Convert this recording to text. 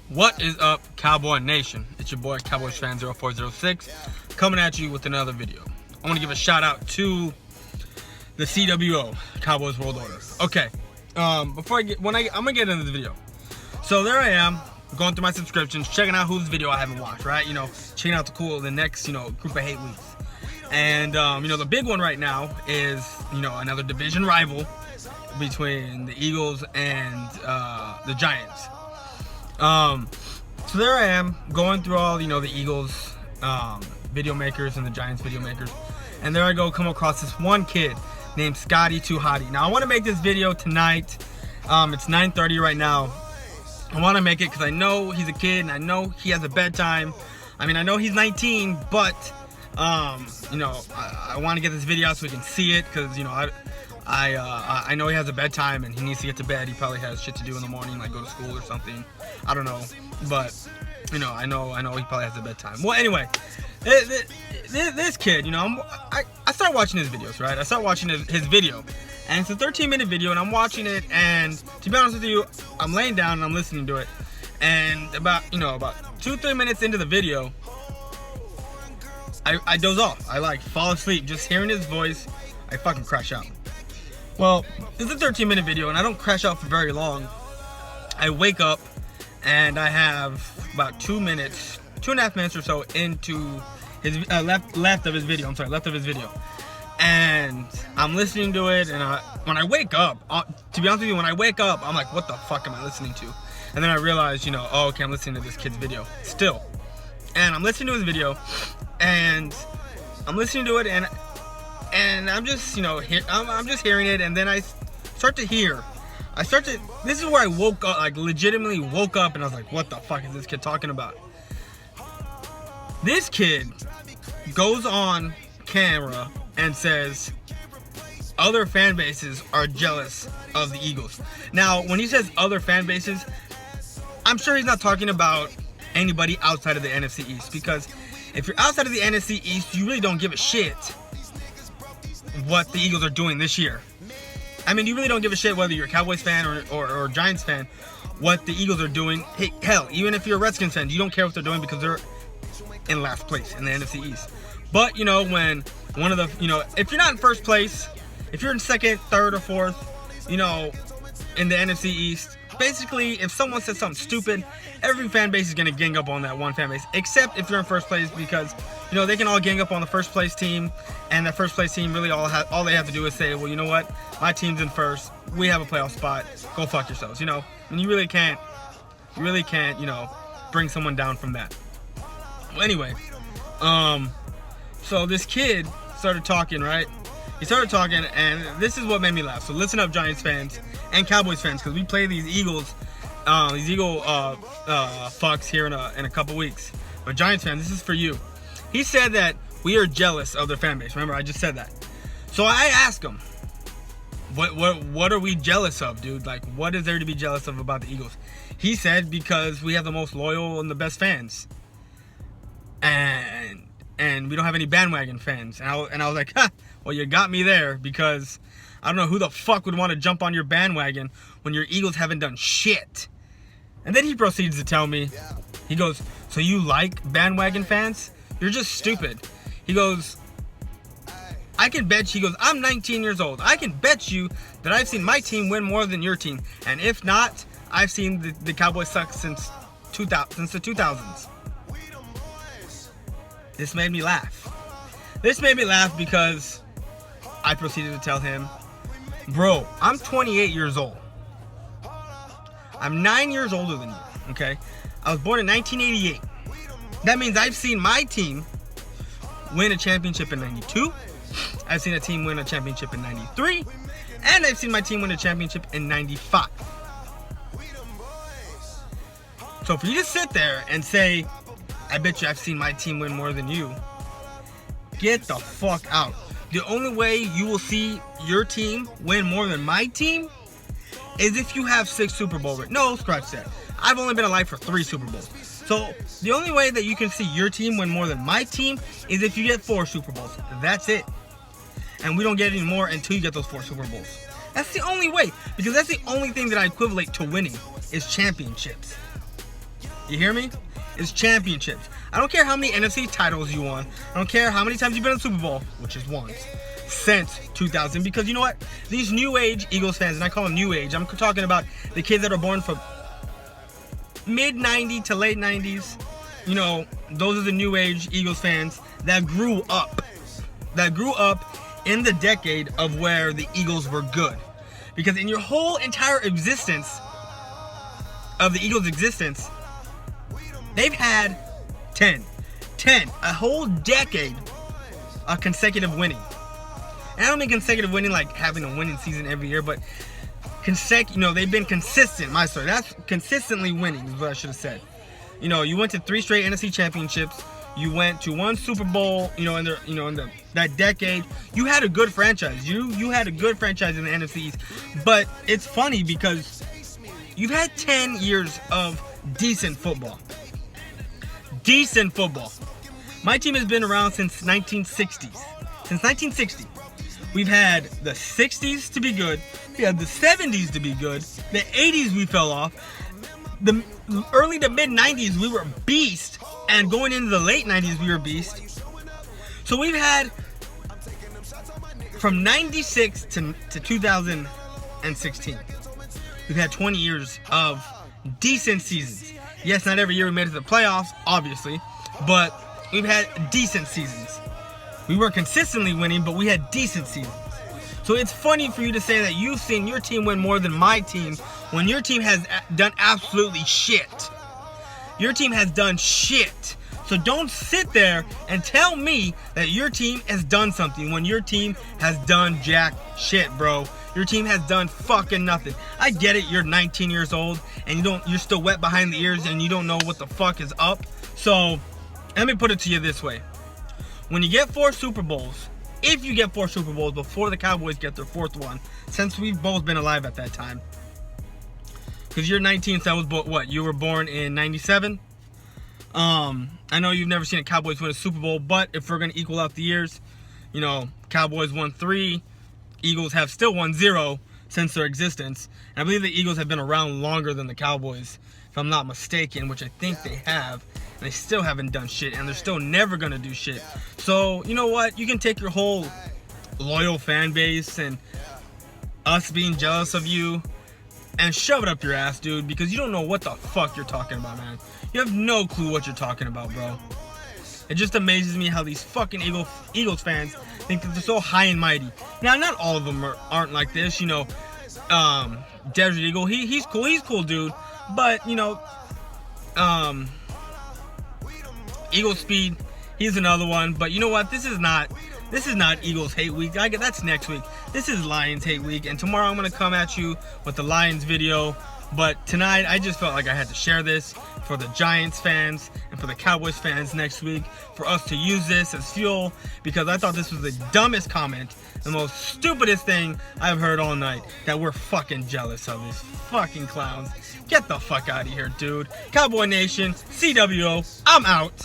What is up, Cowboy Nation? It's your boy Cowboys Fan 0406 coming at you with another video. I want to give a shout out to the CWO, Cowboys World Order. Okay, before I'm gonna get into the video. So there I am, going through my subscriptions, checking out whose video I haven't watched, right? Checking out the next, group of hate weeks. And the big one right now is, another division rival between the Eagles and the Giants. So there I am going through all, the Eagles video makers and the Giants video makers, and there I go, come across this one kid named Scotty2hotty. Now I want to make this video tonight. It's 9:30 right now. I want to make it because I know he's a kid and I know he has a bedtime. I mean, I know he's 19, but I want to get this video out so we can see it, because I know he has a bedtime and he needs to get to bed. He probably has shit to do in the morning, like go to school or something. I don't know, but I know he probably has a bedtime. Well, anyway, this kid, I started watching his videos, right? I started watching his video, and it's a 13-minute video, and I'm watching it, and to be honest with you, I'm laying down and I'm listening to it, and about 2-3 minutes into the video, I doze off. I fall asleep just hearing his voice. I fucking crash out. Well, this is a 13-minute video, and I don't crash out for very long. I wake up, and I have about 2.5 minutes or so into his left of his video. And I'm listening to it, and when I wake up, to be honest with you, when I wake up, I'm like, what the fuck am I listening to? And then I realize, oh, okay, I'm listening to this kid's video still. And I'm listening to his video, and I'm listening to it, and I'm just, I'm just hearing it, and then I start to hear. This is where I woke up, like legitimately woke up, and I was like, what the fuck is this kid talking about? This kid goes on camera and says other fan bases are jealous of the Eagles. Now, when he says other fan bases, I'm sure he's not talking about anybody outside of the NFC East, because if you're outside of the NFC East, you really don't give a shit what the Eagles are doing this year. I mean, you really don't give a shit whether you're a Cowboys fan or Giants fan, what the Eagles are doing. Hey, hell, even if you're a Redskins fan, you don't care what they're doing because they're in last place in the NFC East. But, when one of the, if you're not in first place, if you're in second, third, or fourth, in the NFC East, basically, if someone says something stupid, every fan base is going to gang up on that one fan base, except if you're in first place, because, they can all gang up on the first place team, and that first place team really all they have to do is say, well, you know what, my team's in first, we have a playoff spot, go fuck yourselves, and you really can't, bring someone down from that. Well, anyway, so this kid started talking, right? He started talking, and this is what made me laugh. So listen up, Giants fans and Cowboys fans, because we play these Eagle fucks here in a couple weeks. But Giants fans, this is for you. He said that we are jealous of their fan base. Remember, I just said that. So I asked him, what are we jealous of, dude? Like, what is there to be jealous of about the Eagles? He said, because we have the most loyal and the best fans, and we don't have any bandwagon fans. And I was like, ha, well, you got me there, because I don't know who the fuck would want to jump on your bandwagon when your Eagles haven't done shit. And then he proceeds to tell me, he goes, so you like bandwagon fans? You're just stupid. He goes, I can bet you, he goes, I'm 19 years old. I can bet you that I've seen my team win more than your team. And if not, I've seen the Cowboys suck since the 2000s. This made me laugh. This made me laugh because I proceeded to tell him, bro, I'm 28 years old. I'm 9 years older than you, okay? I was born in 1988. That means I've seen my team win a championship in 92. I've seen a team win a championship in 93. And I've seen my team win a championship in 95. So for you to sit there and say, I bet you I've seen my team win more than you, get the fuck out. The only way you will see your team win more than my team is if you have 6 Super Bowl rings. No, scratch that. I've only been alive for 3 Super Bowls. So the only way that you can see your team win more than my team is if you get 4 Super Bowls. That's it. And we don't get any more until you get those 4 Super Bowls. That's the only way, because that's the only thing that I equivalent to winning is championships. You hear me? It's championships. I don't care how many NFC titles you won. I don't care how many times you've been in the Super Bowl, which is once, since 2000. Because you know what? These new age Eagles fans, and I call them new age, I'm talking about the kids that are born from mid-90s to late 90s. You know, those are the new age Eagles fans that grew up. In the decade of where the Eagles were good. Because in your whole entire existence of the Eagles' existence, they've had 10, a whole decade of consecutive winning. And I don't mean consecutive winning like having a winning season every year, but they've been consistent. That's consistently winning is what I should have said. You know, you went to 3 straight NFC championships. You went to 1 Super Bowl, that decade. You had a good franchise. You had a good franchise in the NFC East. But it's funny because you've had 10 years of decent football. My team has been around since 1960s. Since 1960. We've had the 60s to be good. We had the 70s to be good. The 80s we fell off. The early to mid 90s we were beast, and going into the late 90s we were beast. So we've had from 96 to 2016, we've had 20 years of decent seasons. Yes, not every year we made it to the playoffs, obviously, but we've had decent seasons. We weren't consistently winning, but we had decent seasons. So it's funny for you to say that you've seen your team win more than my team when your team has done absolutely shit. Your team has done shit. So don't sit there and tell me that your team has done something when your team has done jack shit, bro. Your team has done fucking nothing. I get it, you're 19 years old and you're still wet behind the ears and you don't know what the fuck is up. So let me put it to you this way. When you get 4 Super Bowls, if you get 4 Super Bowls before the Cowboys get their 4th one, since we've both been alive at that time. Because you're 19, so that was what? You were born in 97? I know you've never seen a Cowboys win a Super Bowl, but if we're going to equal out the years, Cowboys won 3, Eagles have still won 0 since their existence. And I believe the Eagles have been around longer than the Cowboys, if I'm not mistaken, which I think they have. And they still haven't done shit, and they're still never going to do shit. So, you know what? You can take your whole loyal fan base and us being jealous of you and shove it up your ass, dude, because you don't know what the fuck you're talking about, man. You have no clue what you're talking about, bro. It just amazes me how these fucking Eagles fans think that they're so high and mighty. Now, not all of them aren't like this, Desert Eagle, he's cool, dude. But, Eagle Speed, he's another one. But you know what? This is not Eagles Hate Week. That's next week. This is Lions Hate Week. And tomorrow I'm going to come at you with the Lions video. But tonight, I just felt like I had to share this for the Giants fans and for the Cowboys fans next week, for us to use this as fuel, because I thought this was the dumbest comment, the most stupidest thing I've heard all night, that we're fucking jealous of these fucking clowns. Get the fuck out of here, dude. Cowboy Nation, CWO, I'm out.